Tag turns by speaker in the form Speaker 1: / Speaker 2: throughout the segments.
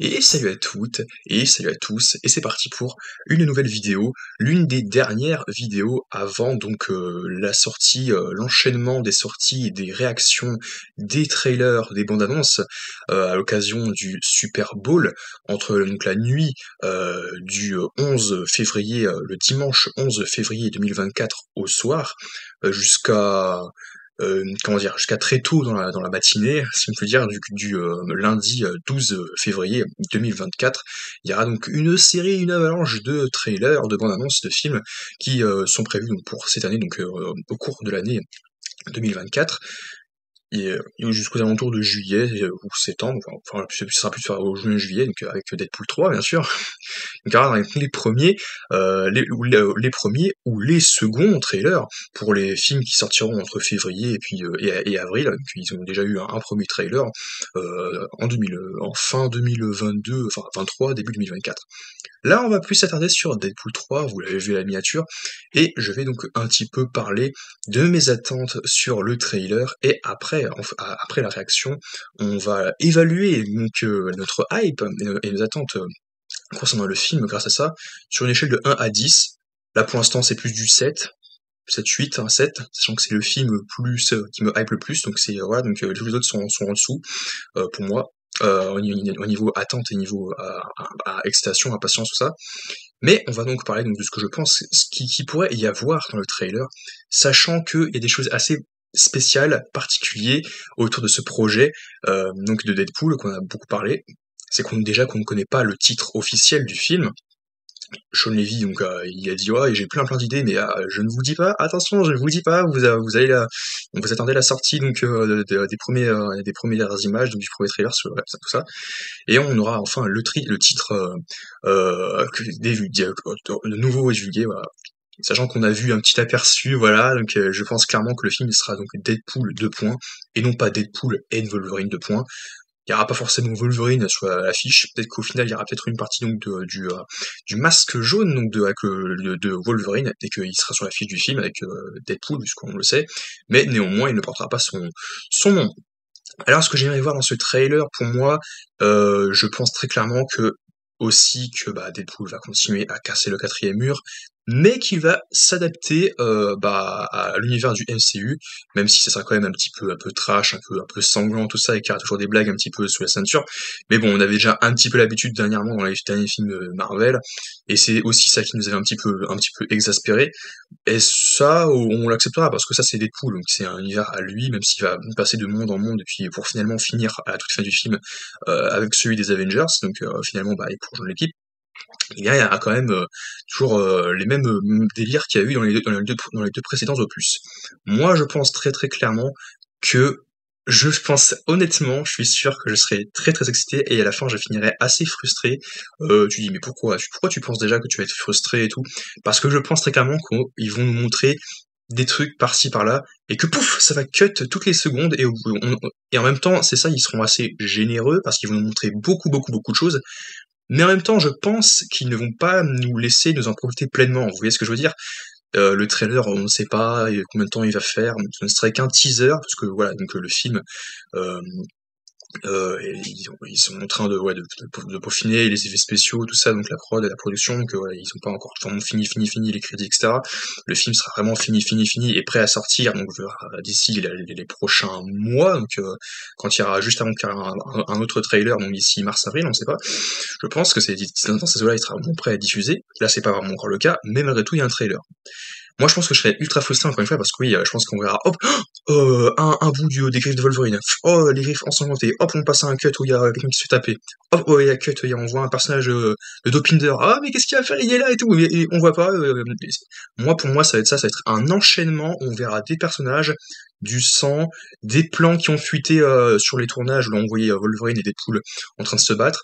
Speaker 1: Et salut à toutes, et salut à tous, et c'est parti pour une nouvelle vidéo, l'une des dernières vidéos avant donc la sortie, l'enchaînement des sorties et des réactions, des trailers, des bandes annonces, à l'occasion du Super Bowl, entre donc la nuit du 11 février, le dimanche 11 février 2024 au soir, jusqu'à comment dire? Jusqu'à très tôt dans la matinée, si on peut dire, du lundi 12 février 2024. Il y aura donc une avalanche de trailers, de bandes annonces, de films qui sont prévus donc pour cette année, donc au cours de l'année 2024 et jusqu'aux alentours de juillet ou septembre, ce sera plus au juin-juillet, donc avec Deadpool 3 bien sûr. Donc alors, les premiers, les premiers ou les seconds trailers pour les films qui sortiront entre février et puis et avril. Donc, ils ont déjà eu un premier trailer en fin 2022, enfin 23, début 2024. Là, on va plus s'attarder sur Deadpool 3, vous l'avez vu à la miniature, et je vais donc un petit peu parler de mes attentes sur le trailer, et après, après la réaction, on va évaluer donc notre hype et nos attentes concernant le film grâce à ça, sur une échelle de 1 à 10. Là, pour l'instant, c'est plus du 7, 7-8, un 7, sachant que c'est le film plus qui me hype le plus, donc c'est voilà, donc tous les autres sont en dessous pour moi. Au niveau attente et niveau excitation, impatience, tout ça. Mais on va donc parler donc de ce que je pense, qui pourrait y avoir dans le trailer, sachant qu'il y a des choses assez spéciales, particulières autour de ce projet donc de Deadpool qu'on a beaucoup parlé. C'est qu'on ne connaît pas le titre officiel du film. Sean Levy, donc, il a dit ouais, j'ai plein d'idées, mais je ne vous dis pas, attention, je ne vous dis pas, vous allez vous attendez la sortie donc des premières images, donc du premier trailer sur tout ça, et on aura enfin le titre de nouveau divulgué, voilà. Sachant qu'on a vu un petit aperçu, voilà, donc je pense clairement que le film sera donc Deadpool 2 points, et non pas Deadpool and Wolverine 2 points. Il n'y aura pas forcément Wolverine sur l'affiche, peut-être qu'au final il y aura peut-être une partie donc du masque jaune donc de Wolverine et qu'il sera sur l'affiche du film avec Deadpool puisqu'on le sait, mais néanmoins il ne portera pas son nom. Alors ce que j'aimerais voir dans ce trailer, pour moi, je pense très clairement que aussi que bah, Deadpool va continuer à casser le quatrième mur, mais qu'il va s'adapter bah, à l'univers du MCU, même si ça sera quand même un peu trash, un peu sanglant, tout ça, et qu'il y aura toujours des blagues un petit peu sous la ceinture. Mais bon, on avait déjà un petit peu l'habitude dernièrement dans les derniers films Marvel, et c'est aussi ça qui nous avait un petit peu exaspéré. Et ça, on l'acceptera, parce que ça, c'est Deadpool, donc c'est un univers à lui, même s'il va passer de monde en monde, et puis pour finalement finir à la toute fin du film avec celui des Avengers, donc finalement, bah, il rejoindre l'équipe. Il y a quand même toujours les mêmes délires qu'il y a eu dans les deux précédents opus. Moi, je pense très très clairement que je pense honnêtement, je suis sûr que je serai très très excité et à la fin je finirai assez frustré. Tu dis mais pourquoi tu penses déjà que tu vas être frustré et tout? Parce que je pense très clairement qu'ils vont nous montrer des trucs par-ci par-là et que pouf ça va cut toutes les secondes et en même temps c'est ça, ils seront assez généreux parce qu'ils vont nous montrer beaucoup de choses, mais en même temps je pense qu'ils ne vont pas nous laisser nous en profiter pleinement, vous voyez ce que je veux dire? Le trailer, on ne sait pas combien de temps il va faire, ce ne serait qu'un teaser, parce que voilà, donc le film, euh, et ils sont en train de peaufiner les effets spéciaux, tout ça, donc la prod et la production, donc voilà, ils sont pas encore vraiment fini, les crédits, etc. Le film sera vraiment fini et prêt à sortir, donc d'ici les prochains mois, donc quand il y aura juste avant qu'il y aura un autre trailer, donc d'ici mars-avril, on sait pas. Je pense que c'est d'ici un temps, ces là il sera bon prêt à diffuser. Là, c'est pas vraiment encore le cas, mais malgré tout, il y a un trailer. Moi, je pense que je serais ultra frustré encore une fois parce que oui, je pense qu'on verra hop, un bout des griffes de Wolverine. Oh, les griffes ensanglantées. Hop, on passe à un cut où il y a quelqu'un qui se fait taper. Hop, oh, il y a cut, on voit un personnage de Dopinder. Ah, mais qu'est-ce qu'il va faire? Il est là et tout. Et on voit pas. Moi, pour moi, ça va être ça. Ça va être un enchaînement. On verra des personnages, du sang, des plans qui ont fuité sur les tournages où on voyait Wolverine et Deadpool en train de se battre.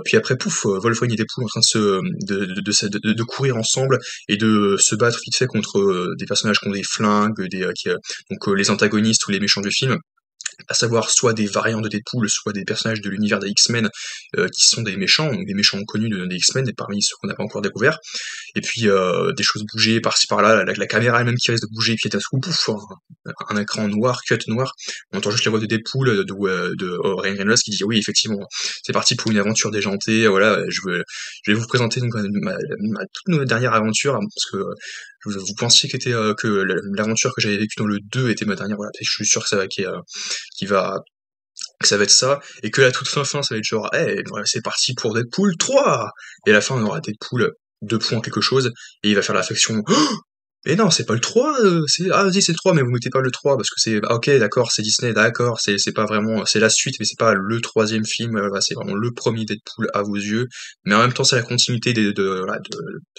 Speaker 1: Puis après, pouf, Wolverine et Deadpool en train de de courir ensemble et de se battre vite fait contre des personnages qui ont des flingues, donc les antagonistes ou les méchants du film. à savoir soit des variants de Deadpool, soit des personnages de l'univers des X-Men qui sont des méchants, donc des méchants connus des X-Men, et parmi ceux qu'on n'a pas encore découvert. Et puis des choses bouger par-ci par-là, la caméra elle-même qui risque de bouger, puis d'un coup, pouf, un écran noir, cut noir, on entend juste la voix de Deadpool, de Ryan Reynolds qui dit oui, effectivement, c'est parti pour une aventure déjantée, voilà, je vais vous présenter donc, toute notre dernière aventure, hein, parce que vous pensiez que l'aventure que j'avais vécue dans le 2 était ma dernière, voilà, je suis sûr que ça va, qui va que ça va être ça, et que la toute fin, ça va être genre, hey, voilà, c'est parti pour Deadpool 3! Et à la fin, on aura Deadpool 2 points quelque chose, et il va faire la réflexion, mais non, c'est pas le 3, ah vas-y c'est le 3, mais vous mettez pas le 3 parce que c'est, ah, ok d'accord, c'est Disney, d'accord, c'est pas vraiment, c'est la suite, mais c'est pas le troisième film, voilà, c'est vraiment le premier Deadpool à vos yeux, mais en même temps c'est la continuité voilà, de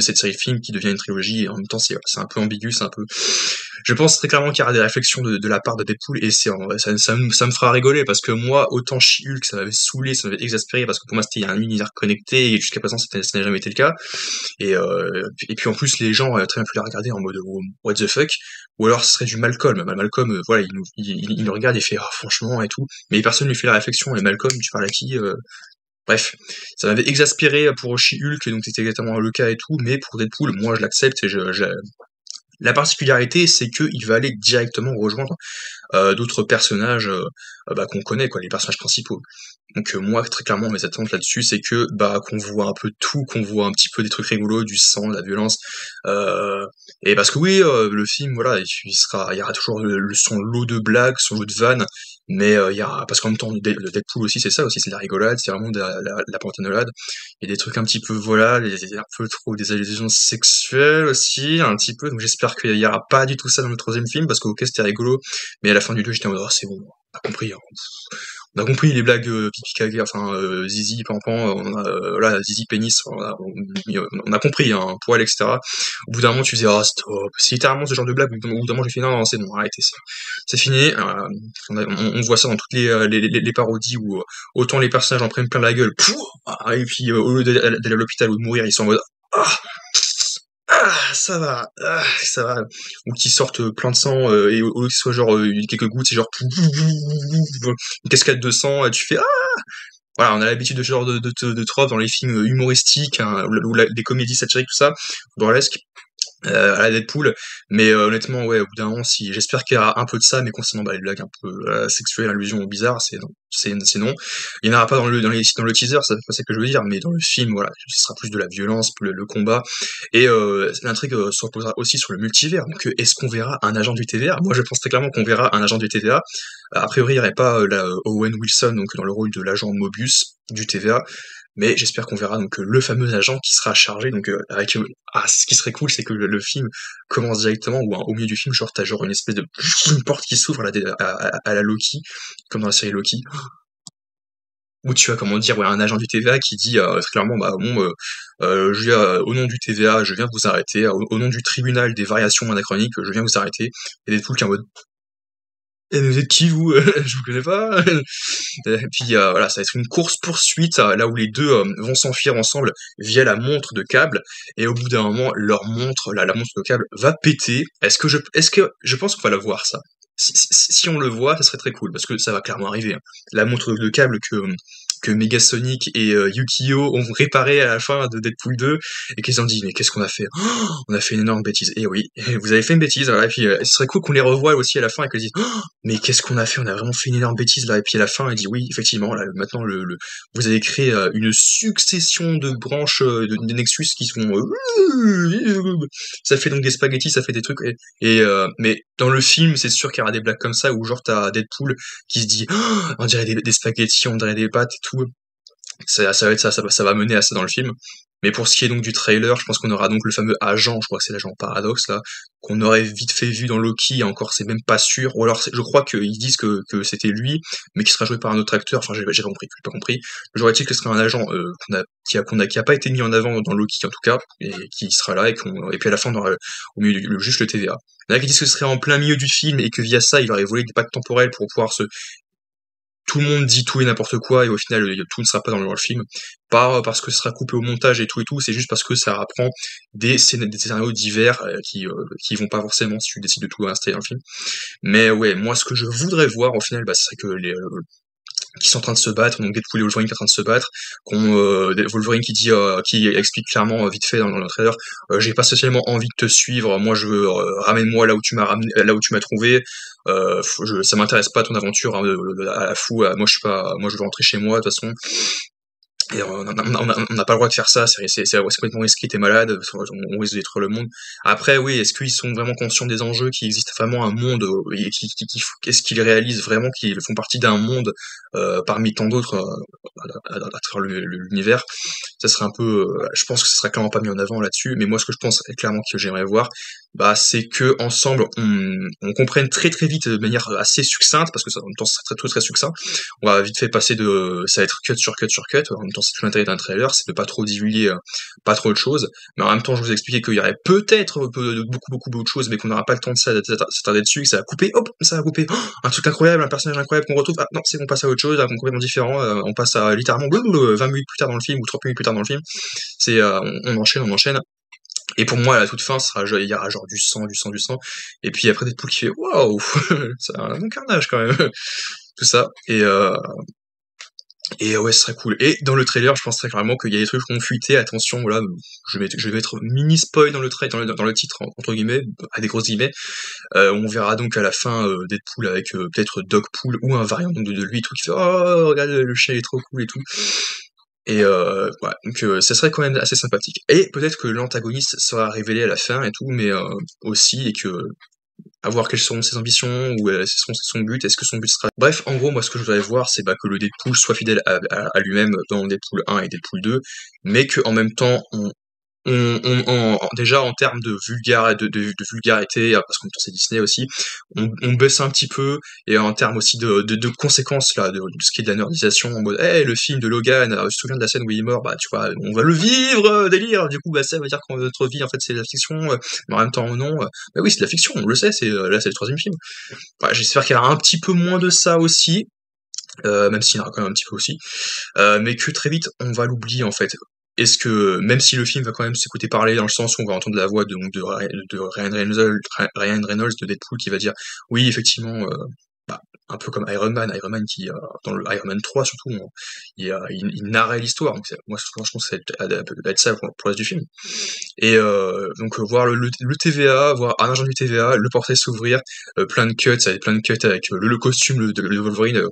Speaker 1: cette série de films qui devient une trilogie, et en même temps c'est un peu ambigu, c'est un peu, je pense très clairement qu'il y aura des réflexions de la part de Deadpool, et ça me fera rigoler, parce que moi, autant She-Hulk, ça m'avait saoulé, ça m'avait exaspéré, parce que pour moi c'était un univers connecté, et jusqu'à présent ça n'a jamais été le cas, et puis en plus les gens auraient très bien pu la regarder en mode what the fuck, ou alors ce serait du Malcolm. Malcolm, voilà, il nous regarde et fait franchement et tout, mais personne lui fait la réflexion, et Malcolm, tu parles à qui Bref, ça m'avait exaspéré pour She-Hulk, donc c'était exactement le cas et tout, mais pour Deadpool, moi je l'accepte, et la particularité, c'est qu'il va aller directement rejoindre d'autres personnages qu'on connaît, quoi, les personnages principaux. Donc moi, très clairement, mes attentes là-dessus, c'est que qu'on voit un peu tout, qu'on voit un petit peu des trucs rigolos, du sang, de la violence, et parce que oui, le film, voilà, il y aura toujours son lot de blagues, son lot de vannes, mais il y aura, parce qu'en même temps, le Deadpool aussi, c'est ça aussi, c'est de la rigolade, c'est vraiment de la pantalonnade, il y a des trucs un petit peu, voilà, un peu trop des allusions sexuelles aussi, un petit peu, donc j'espère qu'il y aura pas du tout ça dans le troisième film, parce que ok, c'était rigolo, mais à la fin du 2, j'étais en mode, oh, c'est bon, on a compris, hein. On a compris les blagues pipi caca, enfin zizi, pampan, voilà, zizi pénis, on a compris, hein, poil, etc. Au bout d'un moment, tu faisais, ah stop, c'est littéralement ce genre de blague, au bout d'un moment, j'ai fait, non, non, c'est bon, arrêtez, c'est fini. On voit ça dans toutes les parodies où autant les personnages en prennent plein la gueule, et puis au lieu d'aller à l'hôpital ou de mourir, ils sont en mode, ah, ça va, ou qu'ils sortent plein de sang, et au lieu que ce soit genre quelques gouttes, c'est genre une cascade de sang, tu fais voilà, on a l'habitude de ce genre de tropes dans les films humoristiques, hein, ou des comédies satiriques, tout ça, burlesques, à la Deadpool, mais honnêtement, ouais, au bout d'un moment, si j'espère qu'il y aura un peu de ça, mais concernant les blagues un peu sexuelles, allusions bizarres, c'est non, c'est non. Il n'y en aura pas dans le teaser, c'est pas ça que je veux dire, mais dans le film, voilà, ce sera plus de la violence, plus le combat, et l'intrigue se reposera aussi sur le multivers. Donc, est-ce qu'on verra un agent du TVA? Moi, je pense très clairement qu'on verra un agent du TVA. A priori, il n'y aurait pas Owen Wilson, donc dans le rôle de l'agent Mobius du TVA, mais j'espère qu'on verra donc le fameux agent qui sera chargé, donc avec ce qui serait cool, c'est que le film commence directement, ou au milieu du film, genre t'as genre une espèce de une porte qui s'ouvre à la Loki, comme dans la série Loki, où tu as, comment dire, ouais, un agent du TVA qui dit très clairement, bah bon, au nom du TVA, je viens vous arrêter, au nom du tribunal des variations anachroniques, je viens vous arrêter, et Deadpool qui est en mode, et vous êtes qui vous? Je vous connais pas. Et puis voilà, ça va être une course-poursuite, là où les deux vont s'enfuir ensemble via la montre de câble, et au bout d'un moment, leur montre, la montre de câble va péter. Est-ce que je pense qu'on va la voir ça? Si on le voit, ça serait très cool, parce que ça va clairement arriver, hein. La montre de câble que Megasonic et Yukio ont réparé à la fin de Deadpool 2, et qu'ils ont dit, mais qu'est-ce qu'on a fait? Oh, on a fait une énorme bêtise. Et oui, vous avez fait une bêtise, voilà, et puis ce serait cool qu'on les revoie aussi à la fin, et qu'ils disent, oh, mais qu'est-ce qu'on a fait? On a vraiment fait une énorme bêtise là. Et puis à la fin, elle dit, oui, effectivement, là, maintenant, vous avez créé une succession de branches de Nexus qui sont... ça fait donc des spaghettis, ça fait des trucs. Mais dans le film, c'est sûr qu'il y aura des blagues comme ça, où genre t'as Deadpool qui se dit, oh, on dirait des spaghettis, on dirait des pâtes et tout. Ça va être ça va mener à ça dans le film. Mais pour ce qui est donc du trailer, je pense qu'on aura donc le fameux agent, je crois que c'est l'agent Paradox là, qu'on aurait vite fait vu dans Loki, et encore c'est même pas sûr, ou alors je crois qu'ils disent que c'était lui, mais qui sera joué par un autre acteur, enfin j'ai pas compris. J'aurais dit que ce serait un agent qui a pas été mis en avant dans Loki en tout cas, et qui sera là, et puis à la fin on aura au milieu juste le TVA. Il y en a qui disent que ce serait en plein milieu du film, et que via ça il aurait volé des packs temporels pour pouvoir tout le monde dit tout et n'importe quoi et au final tout ne sera pas dans le film, pas parce que ce sera coupé au montage et tout, c'est juste parce que ça reprend des scénarios divers qui vont pas forcément si tu décides de tout installer dans le film. Mais ouais, moi ce que je voudrais voir au final, ce serait que qui sont en train de se battre, donc Deadpool et Wolverine qui sont en train de se battre, Wolverine qui explique clairement vite fait dans le trailer, j'ai pas spécialement envie de te suivre, moi je veux ramène-moi là où tu m'as ramené, là où tu m'as trouvé, ça m'intéresse pas ton aventure hein, à la fou, moi je veux rentrer chez moi de toute façon. Et on n'a pas le droit de faire ça, c'est complètement risqué, t'es malade, on risque de détruire le monde. Après, oui, est-ce qu'ils sont vraiment conscients des enjeux, qu'il existe vraiment un monde, et est-ce qu'ils réalisent vraiment qu'ils font partie d'un monde parmi tant d'autres à travers l'univers? Ça serait un peu, je pense que ça sera clairement pas mis en avant là-dessus, mais moi ce que je pense clairement que j'aimerais voir, c'est que ensemble on comprenne très très vite de manière assez succincte, parce que ça, en même temps c'est très très succinct, on va vite fait passer ça va être cut sur cut sur cut, en même temps c'est tout l'intérêt d'un trailer, c'est de pas trop divulguer pas trop de choses, mais en même temps je vous expliquais qu'il y aurait peut-être beaucoup d'autres choses, mais qu'on n'aura pas le temps de s'attarder dessus, que ça va couper, hop, ça va couper, oh, un truc incroyable, un personnage incroyable qu'on retrouve, ah non c'est on passe à autre chose, complètement différent, on passe à littéralement 20 minutes plus tard dans le film, ou 30 minutes plus tard dans le film, on enchaîne, et pour moi, à la toute fin, il y aura genre du sang, et puis après Deadpool qui fait waouh, c'est un bon carnage quand même, tout ça, et ouais, ce serait cool. Et dans le trailer, je pense très clairement qu'il y a des trucs qui ont fuité. Attention, voilà, je vais mettre mini spoil dans le titre entre guillemets, à des grosses guillemets. On verra donc à la fin Deadpool avec peut-être Dogpool ou un variant donc de lui, tout qui fait oh regarde le chien il est trop cool et tout. Et voilà, donc ça serait quand même assez sympathique. Et peut-être que l'antagoniste sera révélé à la fin et tout, mais aussi, et que à voir quelles seront ses ambitions, ou son but, est-ce que son but sera... Bref, en gros, moi ce que je voudrais voir, c'est que le Deadpool soit fidèle à lui-même dans Deadpool 1 et Deadpool 2, mais qu'en même temps, déjà en termes de vulgarité, parce qu'en même temps c'est Disney aussi, on baisse un petit peu, et en termes aussi de conséquences là, de ce qui est de la nerdisation, en mode hey, le film de Logan, je me souviens de la scène où il est mort, tu vois, on va le vivre, délire, du coup ça veut dire que notre vie en fait c'est de la fiction, mais en même temps non, bah oui c'est de la fiction, on le sait, là c'est le troisième film. Ouais, j'espère qu'il y aura un petit peu moins de ça aussi, même s'il y en aura quand même un petit peu aussi, mais que très vite on va l'oublier en fait. Est-ce que, même si le film va quand même s'écouter parler dans le sens où on va entendre la voix de Ryan Reynolds de Deadpool qui va dire oui effectivement, un peu comme Iron Man qui dans le Iron Man 3 surtout, il narrait l'histoire, donc moi franchement ça va être ça pour le reste du film. Et donc voir le TVA, voir un agent du TVA, le portrait s'ouvrir, plein de cuts, avec le costume de Wolverine,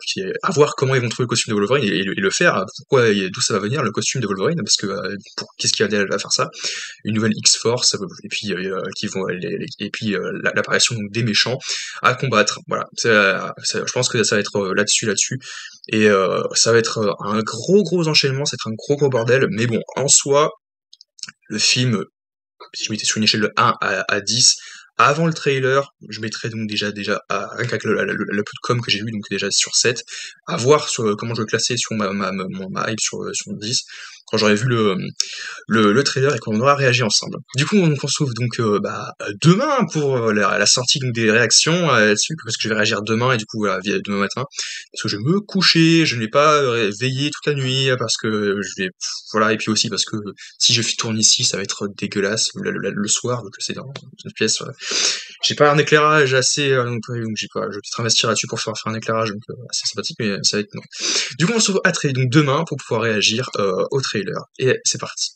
Speaker 1: à voir comment ils vont trouver le costume de Wolverine et le faire, d'où ça va venir le costume de Wolverine, parce que qu'est-ce qui va à faire ça? Une nouvelle X-Force, et puis l'apparition donc, des méchants à combattre. Voilà, je pense que ça va être là-dessus, et ça va être un gros enchaînement, ça va être un gros bordel, mais bon, en soi, le film, si je mettais sur une échelle de 1 à 10, avant le trailer, je mettrais donc déjà rien qu'avec le peu de com que j'ai vu, donc déjà sur 7, à voir sur comment je le classais sur ma hype sur 10, quand j'aurais vu le trailer et qu'on aura réagi ensemble. Du coup, on se retrouve donc demain pour la sortie donc, des réactions là-dessus, parce que je vais réagir demain, et du coup, voilà, demain matin, parce que je vais me coucher, je ne vais pas veiller toute la nuit, parce que je vais... Voilà, et puis aussi parce que si je tourne ici, ça va être dégueulasse le soir, donc c'est dans une pièce. J'ai pas un éclairage assez... donc je vais peut-être investir là-dessus pour faire un éclairage donc, assez sympathique, mais ça va être non. Du coup, on se retrouve donc demain pour pouvoir réagir au trailer. Et c'est parti.